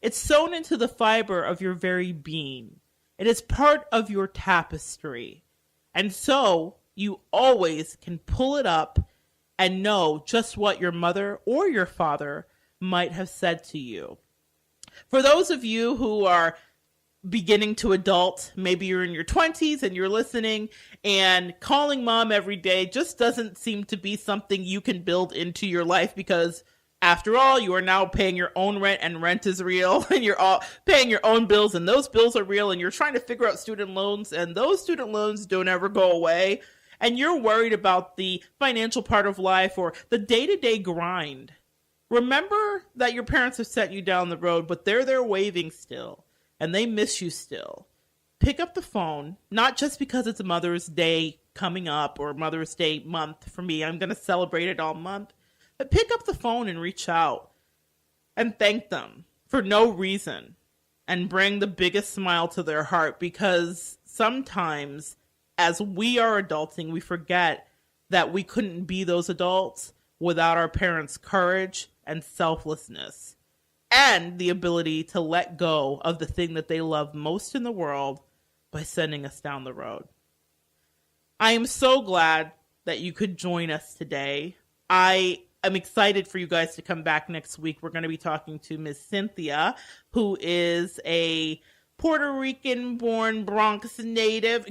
It's sewn into the fiber of your very being. It is part of your tapestry. And so you always can pull it up and know just what your mother or your father might have said to you. For those of you who are beginning to adult, maybe you're in your 20s and you're listening, and calling mom every day just doesn't seem to be something you can build into your life, because after all, you are now paying your own rent, and rent is real, and you're all paying your own bills, and those bills are real, and you're trying to figure out student loans, and those student loans don't ever go away, and you're worried about the financial part of life or the day-to-day grind. Remember that your parents have sent you down the road, but they're there waving still, and they miss you still. Pick up the phone, not just because it's Mother's Day coming up or Mother's Day month for me. I'm going to celebrate it all month. But pick up the phone and reach out and thank them for no reason and bring the biggest smile to their heart, because sometimes as we are adulting, we forget that we couldn't be those adults without our parents' courage and selflessness, and the ability to let go of the thing that they love most in the world by sending us down the road. I am so glad that you could join us today. I'm excited for you guys to come back next week. We're going to be talking to Miss Cynthia, who is a Puerto Rican born Bronx native,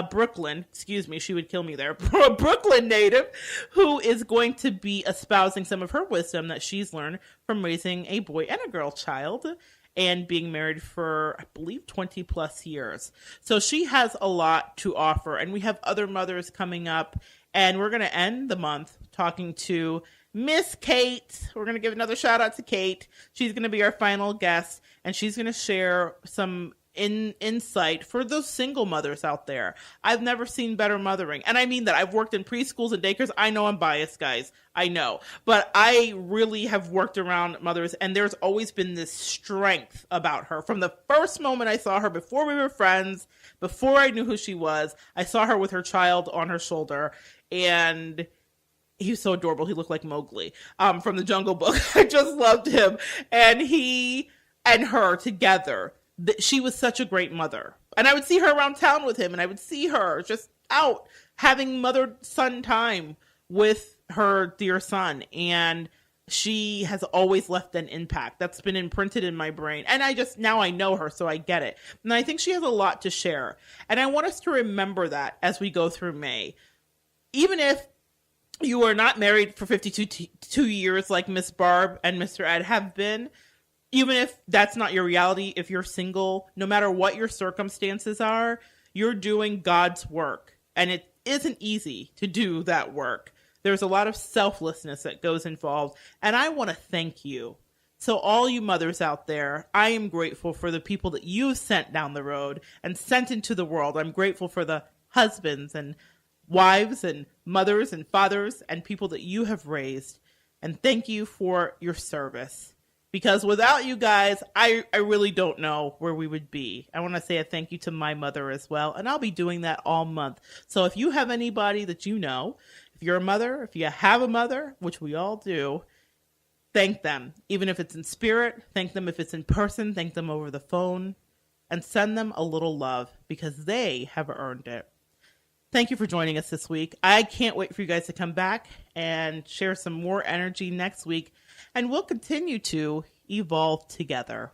Brooklyn, she would kill me there, Brooklyn native, who is going to be espousing some of her wisdom that she's learned from raising a boy and a girl child and being married for, I believe, 20 plus years. So she has a lot to offer, and we have other mothers coming up, and we're going to end the month talking to Miss Kate. We're going to give another shout out to Kate. She's going to be our final guest, and she's going to share some insight for those single mothers out there. I've never seen better mothering. And I mean that. I've worked in preschools and daycares. I know I'm biased, guys. I know. But I really have worked around mothers, and there's always been this strength about her. From the first moment I saw her, before we were friends, before I knew who she was, I saw her with her child on her shoulder, and he was so adorable. He looked like Mowgli from the Jungle Book. I just loved him. And he and her together, she was such a great mother. And I would see her around town with him, and I would see her just out having mother-son time with her dear son. And she has always left an impact that's been imprinted in my brain. And now I know her, so I get it. And I think she has a lot to share. And I want us to remember that as we go through May. Even if you are not married for 52 years like Miss Barb and Mr. Ed have been, even if that's not your reality, if you're single, no matter what your circumstances are, you're doing God's work. And it isn't easy to do that work. There's a lot of selflessness that goes involved. And I want to thank you. So all you mothers out there, I am grateful for the people that you've sent down the road and sent into the world. I'm grateful for the husbands and wives and mothers and fathers and people that you have raised. And thank you for your service. Because without you guys, I really don't know where we would be. I want to say a thank you to my mother as well. And I'll be doing that all month. So if you have anybody that you know, if you're a mother, if you have a mother, which we all do, thank them. Even if it's in spirit, thank them if it's in person, thank them over the phone, and send them a little love because they have earned it. Thank you for joining us this week. I can't wait for you guys to come back and share some more energy next week, and we'll continue to evolve together.